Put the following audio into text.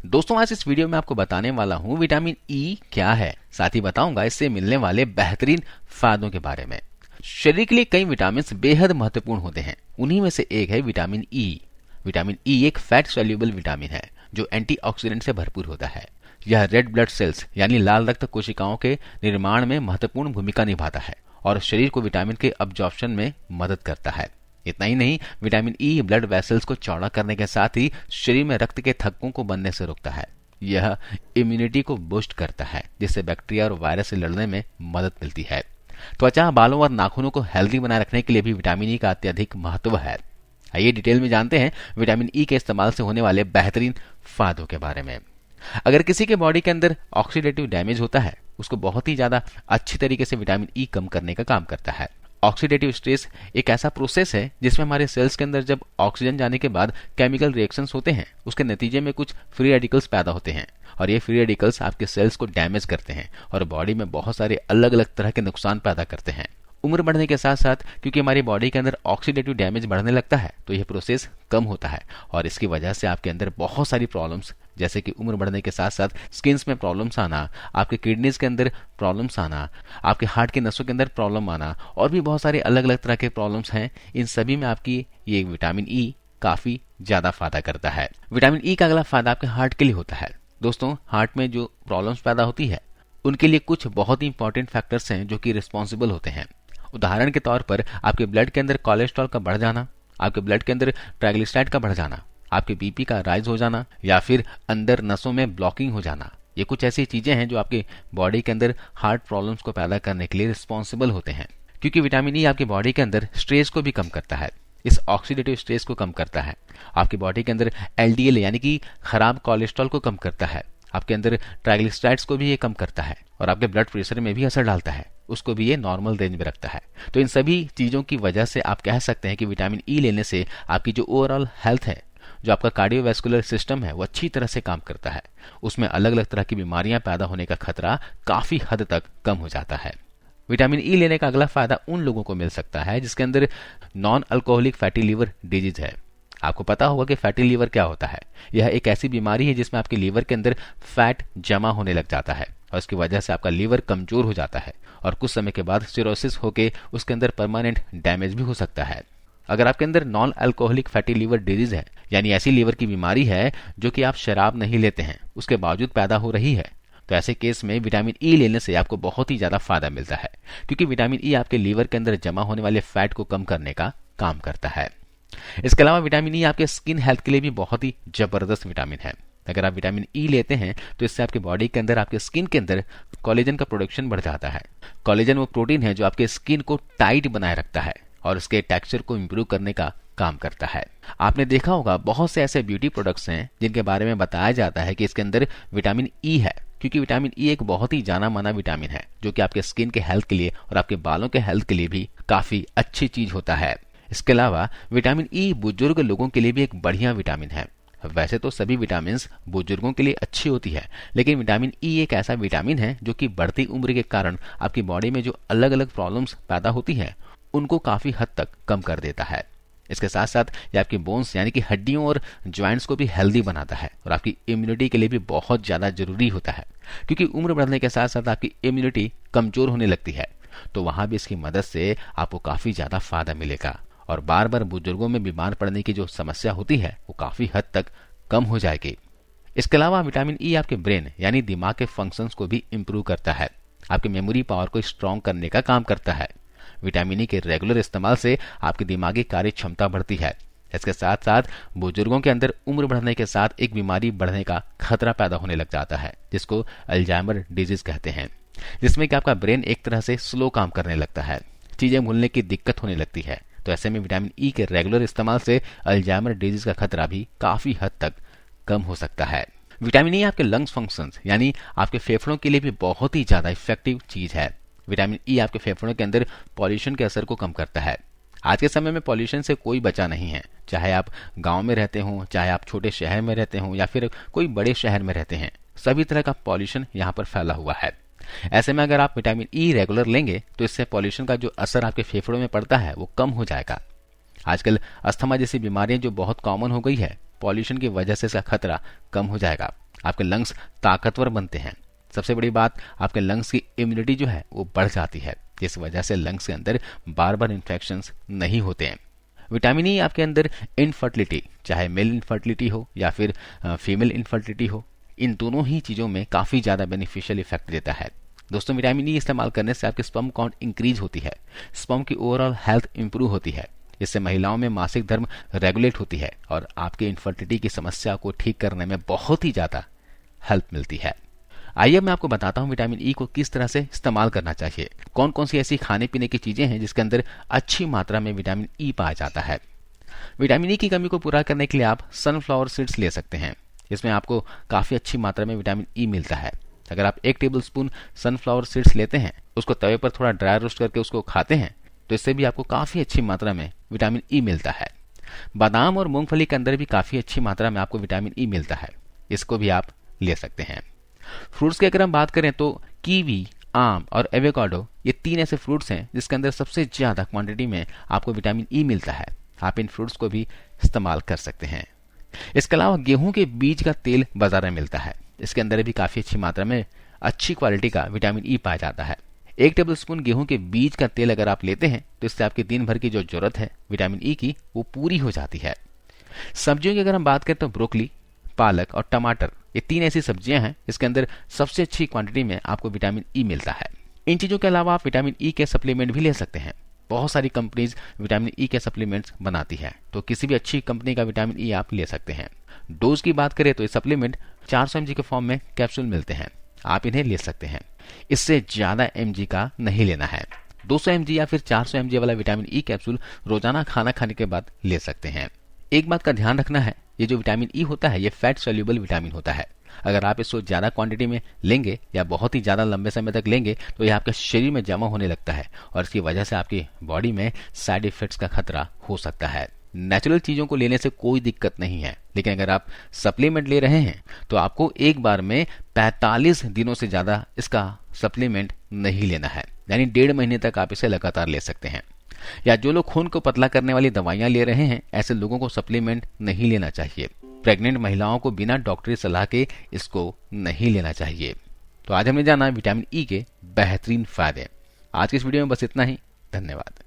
दोस्तों आज इस वीडियो में आपको बताने वाला हूँ विटामिन ई क्या है, साथ ही बताऊंगा इससे मिलने वाले बेहतरीन फायदों के बारे में। शरीर के लिए कई विटामिन बेहद महत्वपूर्ण होते हैं, उन्हीं में से एक है विटामिन ई। विटामिन ई एक फैट सोल्यूबल विटामिन है जो एंटीऑक्सीडेंट से भरपूर होता है। यह रेड ब्लड सेल्स यानी लाल रक्त कोशिकाओं के निर्माण में महत्वपूर्ण भूमिका निभाता है और शरीर को विटामिन के अब्जॉर्प्शन में मदद करता है। इतना ही नहीं, विटामिन ई ब्लड वेसल्स को चौड़ा करने के साथ ही शरीर में रक्त के थक्कों को बनने से रोकता है। यह इम्यूनिटी को बूस्ट करता है जिससे बैक्टीरिया और वायरस से लड़ने में मदद मिलती है। त्वचा, बालों और नाखूनों को हेल्दी बनाए रखने के लिए भी विटामिन ई का अत्यधिक महत्व है। आइए डिटेल में जानते हैं विटामिन ई के इस्तेमाल से होने वाले बेहतरीन फायदों के बारे में। अगर किसी के बॉडी के अंदर ऑक्सीडेटिव डैमेज होता है, उसको बहुत ही ज्यादा अच्छी तरीके से विटामिन ई कम करने का काम करता है। ऑक्सीडेटिव स्ट्रेस एक ऐसा प्रोसेस है जिसमें हमारे सेल्स के अंदर जब ऑक्सीजन जाने के बाद केमिकल रिएक्शंस होते हैं, उसके नतीजे में कुछ फ्री रेडिकल्स पैदा होते हैं और ये फ्री रेडिकल्स आपके सेल्स को डैमेज करते हैं और बॉडी में बहुत सारे अलग अलग तरह के नुकसान पैदा करते हैं। उम्र बढ़ने के साथ साथ क्योंकि हमारी बॉडी के अंदर ऑक्सीडेटिव डैमेज बढ़ने लगता है तो यह प्रोसेस कम होता है और इसकी वजह से आपके अंदर बहुत सारी प्रॉब्लम्स जैसे कि उम्र बढ़ने के साथ साथ स्किन्स में प्रॉब्लम्स आना, आपके किडनीज के अंदर प्रॉब्लम्स आना, आपके हार्ट की नसों के अंदर प्रॉब्लम आना और भी बहुत सारे अलग अलग तरह के प्रॉब्लम्स हैं। इन सभी में आपकी ये विटामिन ई काफी ज्यादा फायदा करता है। विटामिन ई का अगला फायदा आपके हार्ट के लिए होता है। दोस्तों, हार्ट में जो प्रॉब्लम्स पैदा होती है उनके लिए कुछ बहुत ही इंपॉर्टेंट फैक्टर्स हैं जो कि रिस्पॉन्सिबल होते हैं। उदाहरण के तौर पर आपके ब्लड के अंदर कोलेस्ट्रॉल का बढ़ जाना, आपके ब्लड के अंदर ट्राइग्लिसराइड का बढ़ जाना, आपके बीपी का राइज हो जाना या फिर अंदर नसों में ब्लॉकिंग हो जाना। ये कुछ ऐसी चीजें हैं जो आपके बॉडी के अंदर हार्ट प्रॉब्लम्स को पैदा करने के लिए रिस्पॉन्सिबल होते हैं। क्योंकि विटामिन ई आपकी बॉडी के अंदर स्ट्रेस को भी कम करता है, इस ऑक्सीडेटिव स्ट्रेस को कम करता है, आपकी बॉडी के अंदर एलडीएल यानी कि खराब कोलेस्ट्रॉल को कम करता है, आपके अंदर ट्राइग्लिसराइड्स को भी ये कम करता है और आपके ब्लड प्रेशर में भी असर डालता है, उसको भी ये नॉर्मल रेंज में रखता है। तो इन सभी चीजों की वजह से आप कह सकते हैं कि विटामिन ई लेने से आपकी जो ओवरऑल हेल्थ है, जो आपका कार्डियोवैस्कुलर सिस्टम है, वो अच्छी तरह से काम करता है। उसमें अलग अलग तरह की बीमारियां पैदा होने का खतरा काफी हद तक कम हो जाता है। विटामिन ई लेने का अगला फायदा उन लोगों को मिल सकता है जिसके अंदर non alcoholic fatty liver disease है। आपको पता होगा कि फैटी लीवर क्या होता है। यह एक ऐसी बीमारी है जिसमें आपके लीवर के अंदर फैट जमा होने लग जाता है और इसकी वजह से आपका लीवर कमजोर हो जाता है और कुछ समय के बाद सिरोसिस होकर उसके अंदर परमानेंट डैमेज भी हो सकता है। अगर आपके अंदर non alcoholic fatty liver disease है, यानी ऐसी लीवर की बीमारी है जो कि आप शराब नहीं लेते हैं उसके बावजूद पैदा हो रही है, तो ऐसे केस में विटामिन ई लेने से आपको बहुत ही ज्यादा फायदा मिलता है। क्योंकि विटामिन ई आपके लीवर के अंदर जमा होने वाले फैट को कम करने का काम करता है। इसके अलावा विटामिन ई आपके स्किन हेल्थ के लिए भी बहुत ही जबरदस्त विटामिन है। अगर आप विटामिन ई लेते हैं तो इससे आपके बॉडी के अंदर, आपके स्किन के अंदर कोलेजन का प्रोडक्शन बढ़ जाता है। कोलेजन वो प्रोटीन है जो आपके स्किन को टाइट बनाए रखता है और इसके टेक्सचर को इंप्रूव करने का काम करता है। आपने देखा होगा बहुत से ऐसे ब्यूटी प्रोडक्ट्स हैं जिनके बारे में बताया जाता है कि इसके अंदर विटामिन ई है, क्योंकि विटामिन ई एक बहुत ही जाना माना विटामिन है जो कि आपके स्किन के हेल्थ के लिए और आपके बालों के हेल्थ के लिए भी काफी अच्छी चीज होता है। इसके अलावा विटामिन ई बुजुर्ग लोगों के लिए भी एक बढ़िया विटामिन है। वैसे तो सभी विटामिन बुजुर्गों के लिए अच्छी होती है, लेकिन विटामिन ई एक ऐसा विटामिन है जो कि बढ़ती उम्र के कारण आपकी बॉडी में जो अलग अलग प्रॉब्लम्स पैदा होती हैं उनको काफी हद तक कम कर देता है। इसके साथ साथ ये आपकी बोन्स यानी कि हड्डियों और ज्वाइंट्स को भी हेल्दी बनाता है और आपकी इम्यूनिटी के लिए भी बहुत ज्यादा जरूरी होता है। क्योंकि उम्र बढ़ने के साथ साथ आपकी इम्यूनिटी कमजोर होने लगती है, तो वहां भी इसकी मदद से आपको काफी ज्यादा फायदा मिलेगा और बार बार बुजुर्गों में बीमार पड़ने की जो समस्या होती है वो काफी हद तक कम हो जाएगी। इसके अलावा विटामिन ई आपके ब्रेन यानी दिमाग के फंक्शंस को भी इंप्रूव करता है, आपके मेमोरी पावर को स्ट्रॉन्ग करने का काम करता है। विटामिन ई के रेगुलर इस्तेमाल से आपकी दिमागी कार्य क्षमता बढ़ती है। इसके साथ साथ बुजुर्गों के अंदर उम्र बढ़ने के साथ एक बीमारी बढ़ने का खतरा पैदा होने लग जाता है जिसको अल्जाइमर डिजीज कहते हैं, जिसमें कि आपका ब्रेन एक तरह से स्लो काम करने लगता है, चीजें भूलने की दिक्कत होने लगती है। तो ऐसे में विटामिन ई के रेगुलर इस्तेमाल से अल्जाइमर डिजीज का खतरा भी काफी हद तक कम हो सकता है। विटामिन ई आपके लंग्स फंक्शंस यानी आपके फेफड़ों के लिए भी बहुत ही ज्यादा इफेक्टिव चीज है। विटामिन ई आपके फेफड़ों के अंदर पॉल्यूशन के असर को कम करता है। आज के समय में पॉल्यूशन से कोई बचा नहीं है, चाहे आप गांव में रहते हो, चाहे आप छोटे शहर में रहते हो या फिर कोई बड़े शहर में रहते हैं, सभी तरह का पॉल्यूशन यहाँ पर फैला हुआ है। ऐसे में अगर आप विटामिन ई रेगुलर लेंगे तो इससे पॉल्यूशन का जो असर आपके फेफड़ों में पड़ता है वो कम हो जाएगा। आजकल अस्थमा जैसी बीमारियां जो बहुत कॉमन हो गई है, पॉल्यूशन की वजह से इसका खतरा कम हो जाएगा। आपके लंग्स ताकतवर बनते हैं। सबसे बड़ी बात, आपके लंग्स की इम्यूनिटी जो है वो बढ़ जाती है, जिस वजह से लंग्स के अंदर बार बार इन्फेक्शंस नहीं होते हैं। विटामिन ई आपके अंदर इनफर्टिलिटी, चाहे मेल इनफर्टिलिटी हो या फिर फीमेल इनफर्टिलिटी हो, इन दोनों ही चीज़ों में काफ़ी ज़्यादा बेनिफिशियल इफेक्ट देता है। दोस्तों, विटामिन ई इस्तेमाल करने से आपकी स्पर्म काउंट इंक्रीज होती है, स्पर्म की ओवरऑल हेल्थ इंप्रूव होती है। इससे महिलाओं में मासिक धर्म रेगुलेट होती है और आपकी इनफर्टिलिटी की समस्या को ठीक करने में बहुत ही ज़्यादा हेल्प मिलती है। आइए मैं आपको बताता हूँ विटामिन ई को किस तरह से इस्तेमाल करना चाहिए। कौन कौन सी ऐसी खाने पीने की चीजें हैं जिसके अंदर अच्छी मात्रा में विटामिन ई पाया जाता है। विटामिन ई की कमी को पूरा करने के लिए आप सनफ्लावर सीड्स ले सकते हैं। इसमें आपको काफी अच्छी मात्रा में विटामिन ई मिलता है। अगर आप 1 टेबलस्पून सनफ्लावर सीड्स लेते हैं, उसको तवे पर थोड़ा ड्राई रोस्ट करके उसको खाते हैं, तो इससे भी आपको काफी अच्छी मात्रा में विटामिन ई मिलता है। बादाम और मूंगफली के अंदर भी काफी अच्छी मात्रा में आपको विटामिन ई मिलता है, इसको भी आप ले सकते हैं। फ्रूट्स की अगर हम बात करें तो कीवी, आम और एवोकाडो, ये 3 ऐसे फ्रूट्स हैं जिसके अंदर सबसे ज्यादा क्वांटिटी में आपको विटामिन ई मिलता है। आप इन फ्रूट्स को भी इस्तेमाल कर सकते हैं। इसके अलावा गेहूं के बीज का तेल बाजार में मिलता है, इसके अंदर भी काफी अच्छी मात्रा में अच्छी क्वालिटी का विटामिन ई पाया जाता है। 1 टेबलस्पून गेहूं के बीज का तेल अगर आप लेते हैं तो इससे आपकी दिन भर की जो जरूरत है विटामिन ई की, वो पूरी हो जाती है। सब्जियों की अगर हम बात करें तो ब्रोकली, पालक और टमाटर, ये 3 ऐसी सब्जियां हैं इसके अंदर सबसे अच्छी क्वांटिटी में आपको विटामिन ई मिलता है। इन चीजों के अलावा आप विटामिन ई के सप्लीमेंट भी ले सकते हैं। बहुत सारी कंपनीज विटामिन ई के सप्लीमेंट्स बनाती है, तो किसी भी अच्छी कंपनी का विटामिन ई आप ले सकते हैं। डोज की बात करें तो ये सप्लीमेंट 400 mg के फॉर्म में कैप्सूल मिलते हैं, आप इन्हें ले सकते हैं। इससे ज्यादा mg का नहीं लेना है। 200 mg या फिर 400 mg वाला विटामिन ई कैप्सूल रोजाना खाना खाने के बाद ले सकते हैं। एक बात का ध्यान रखना है, ये जो विटामिन ई होता है ये फैट सोल्यूबल विटामिन होता है। अगर आप इसको ज्यादा क्वांटिटी में लेंगे या बहुत ही ज्यादा लंबे समय तक लेंगे तो यह आपके शरीर में जमा होने लगता है और इसकी वजह से आपकी बॉडी में साइड इफेक्ट्स का खतरा हो सकता है। नेचुरल चीजों को लेने से कोई दिक्कत नहीं है, लेकिन अगर आप सप्लीमेंट ले रहे हैं तो आपको एक बार में 45 दिनों से ज्यादा इसका सप्लीमेंट नहीं लेना है, यानी 1.5 महीने तक आप इसे लगातार ले सकते हैं। या जो लोग खून को पतला करने वाली दवाइयां ले रहे हैं, ऐसे लोगों को सप्लीमेंट नहीं लेना चाहिए। प्रेग्नेंट महिलाओं को बिना डॉक्टरी सलाह के इसको नहीं लेना चाहिए। तो आज हमने जाना विटामिन ई के बेहतरीन फायदे। आज की इस वीडियो में बस इतना ही। धन्यवाद।